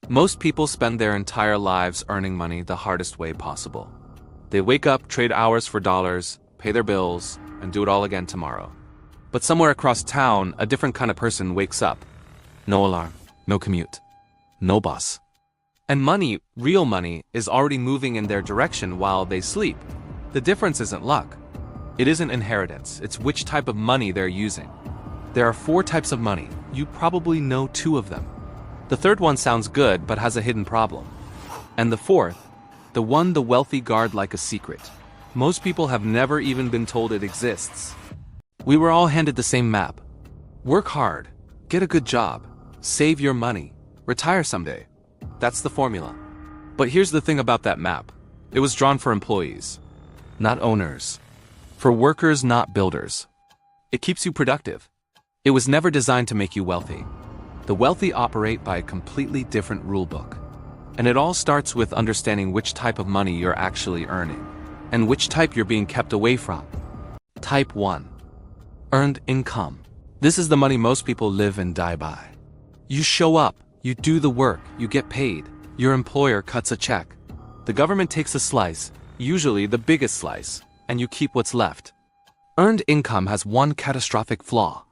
Most people spend their entire lives earning money the hardest way possible. They wake up, trade hours for dollars, pay their bills, and do it all again tomorrow. But somewhere across town, a different kind of person wakes up. No alarm, no commute, no boss. And money, real money, is already moving in their direction while they sleep. The difference isn't luck. It isn't inheritance, it's which type of money they're using. There are 4 types of money. You probably know 2 of them. The third one sounds good but has a hidden problem. And the fourth, the one the wealthy guard like a secret. Most people have never even been told it exists. We were all handed the same map. Work hard, get a good job, save your money, retire someday. That's the formula. But here's the thing about that map. It was drawn for employees, not owners. For workers, not builders. It keeps you productive. It was never designed to make you wealthy. The wealthy operate by a completely different rulebook. And it all starts with understanding which type of money you're actually earning, and which type you're being kept away from. Type 1. Earned income. This is the money most people live and die by. You show up, you do the work, you get paid. Your employer cuts a check. The government takes a slice, usually the biggest slice, and you keep what's left. Earned income has one catastrophic flaw.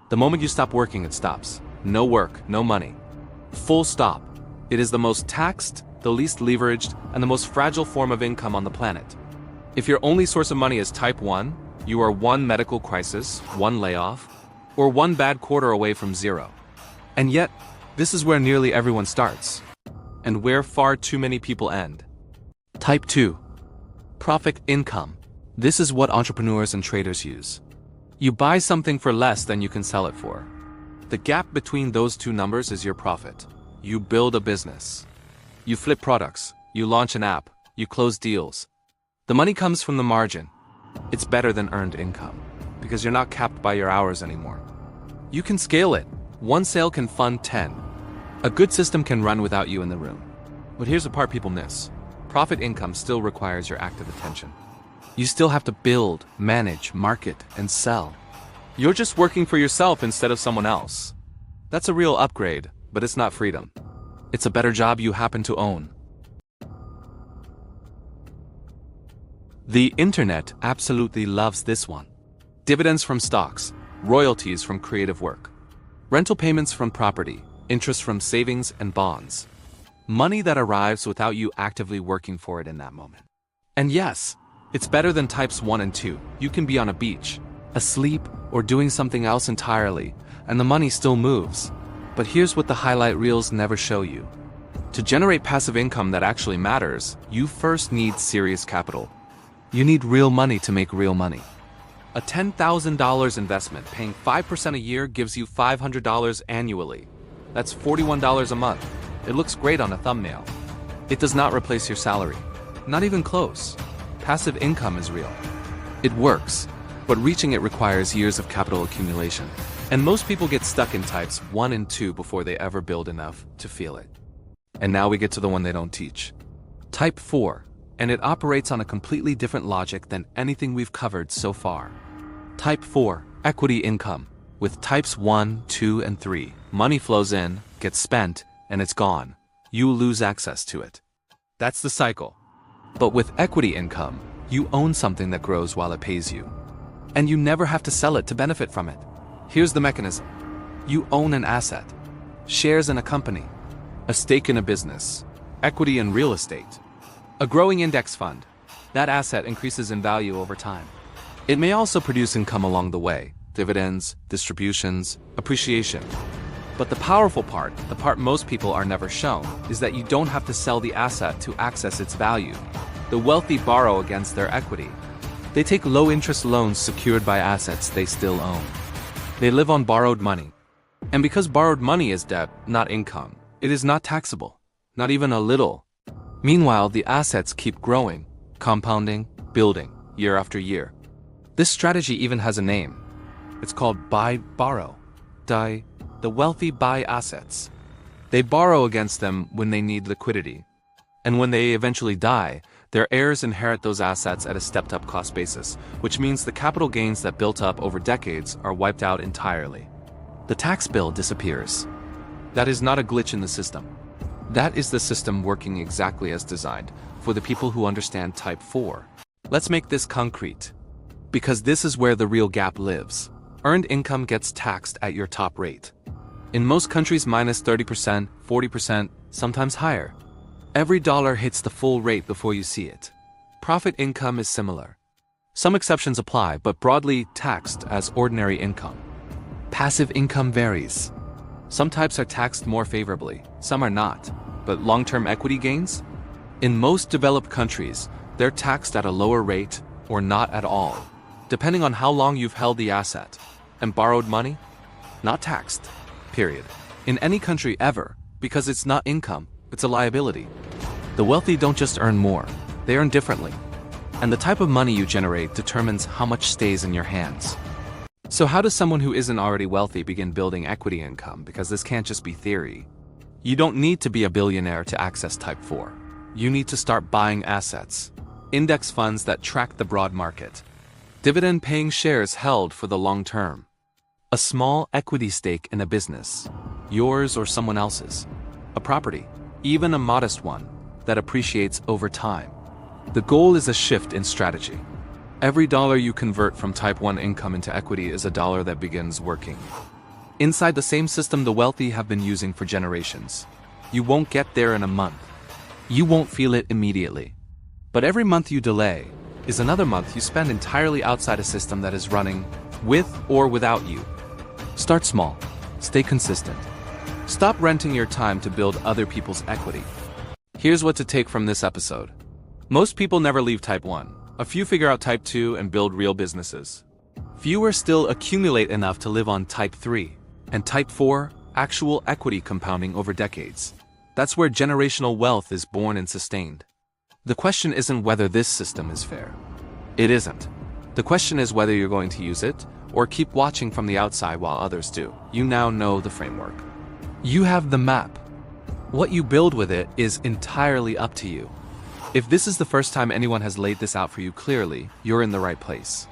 The moment you stop working, it stops. No work, no money. Full stop. It is the most taxed, the least leveraged, and the most fragile form of income on the planet. If your only source of money is type 1, you are 1 medical crisis, 1 layoff, or 1 bad quarter away from 0. And yet, this is where nearly everyone starts, and where far too many people end. Type 2. Profit income. This is what entrepreneurs and traders use. You buy something for less than you can sell it for. The gap between those 2 numbers is your profit. You build a business. You flip products. You launch an app. You close deals. The money comes from the margin. It's better than earned income, because you're not capped by your hours anymore. You can scale it. 1 sale can fund 10. A good system can run without you in the room. But here's the part people miss. Profit income still requires your active attention. You still have to build, manage, market, and sell. You're just working for yourself instead of someone else. That's a real upgrade, but it's not freedom. It's a better job you happen to own. The internet absolutely loves this one. Dividends from stocks, royalties from creative work, rental payments from property, interest from savings and bonds. Money that arrives without you actively working for it in that moment. And yes, it's better than types 1 and 2. You can be on a beach, asleep, or doing something else entirely, and the money still moves. But here's what the highlight reels never show you. To generate passive income that actually matters, you first need serious capital. You need real money to make real money. A $10,000 investment paying 5% a year gives you $500 annually. That's $41 a month. It looks great on a thumbnail. It does not replace your salary. Not even close. Passive income is real. It works, but reaching it requires years of capital accumulation. And most people get stuck in types 1 and 2 before they ever build enough to feel it. And now we get to the one they don't teach. Type 4, and it operates on a completely different logic than anything we've covered so far. Type 4, equity income. With types 1, 2, and 3, money flows in, gets spent, and it's gone. You lose access to it. That's the cycle. But with equity income, you own something that grows while it pays you. And you never have to sell it to benefit from it. Here's the mechanism. You own an asset, shares in a company, a stake in a business, equity in real estate, a growing index fund. That asset increases in value over time. It may also produce income along the way, dividends, distributions, appreciation. But the powerful part, the part most people are never shown, is that you don't have to sell the asset to access its value. The wealthy borrow against their equity. They take low-interest loans secured by assets they still own. They live on borrowed money. And because borrowed money is debt, not income, it is not taxable, not even a little. Meanwhile, the assets keep growing, compounding, building, year after year. This strategy even has a name. It's called buy-borrow. The wealthy buy assets. They borrow against them when they need liquidity. And when they eventually die, their heirs inherit those assets at a stepped-up cost basis, which means the capital gains that built up over decades are wiped out entirely. The tax bill disappears. That is not a glitch in the system. That is the system working exactly as designed for the people who understand Type 4. Let's make this concrete, because this is where the real gap lives. Earned income gets taxed at your top rate. In most countries, minus 30%, 40%, sometimes higher. Every dollar hits the full rate before you see it. Profit income is similar. Some exceptions apply, but broadly taxed as ordinary income. Passive income varies. Some types are taxed more favorably, some are not. But long-term equity gains? In most developed countries, they're taxed at a lower rate or not at all, depending on how long you've held the asset. And borrowed money? Not taxed. Period. In any country ever, because it's not income, it's a liability. The wealthy don't just earn more, they earn differently. And the type of money you generate determines how much stays in your hands. So how does someone who isn't already wealthy begin building equity income? Because this can't just be theory. You don't need to be a billionaire to access Type 4. You need to start buying assets. Index funds that track the broad market. Dividend-paying shares held for the long term. A small equity stake in a business, yours or someone else's. A property, even a modest one, that appreciates over time. The goal is a shift in strategy. Every dollar you convert from Type 1 income into equity is a dollar that begins working. Inside the same system the wealthy have been using for generations. You won't get there in a month. You won't feel it immediately. But every month you delay is another month you spend entirely outside a system that is running with or without you. Start small. Stay consistent. Stop renting your time to build other people's equity. Here's what to take from this episode. Most people never leave Type 1. A few figure out Type 2 and build real businesses. Fewer still accumulate enough to live on Type 3. And Type 4, actual equity compounding over decades. That's where generational wealth is born and sustained. The question isn't whether this system is fair. It isn't. The question is whether you're going to use it, or keep watching from the outside while others do. You now know the framework. You have the map. What you build with it is entirely up to you. If this is the first time anyone has laid this out for you clearly, you're in the right place.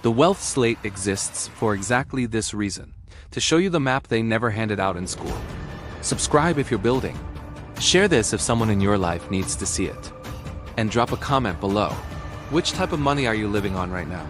The Wealth Slate exists for exactly this reason, to show you the map they never handed out in school. Subscribe if you're building. Share this if someone in your life needs to see it. And drop a comment below. Which type of money are you living on right now?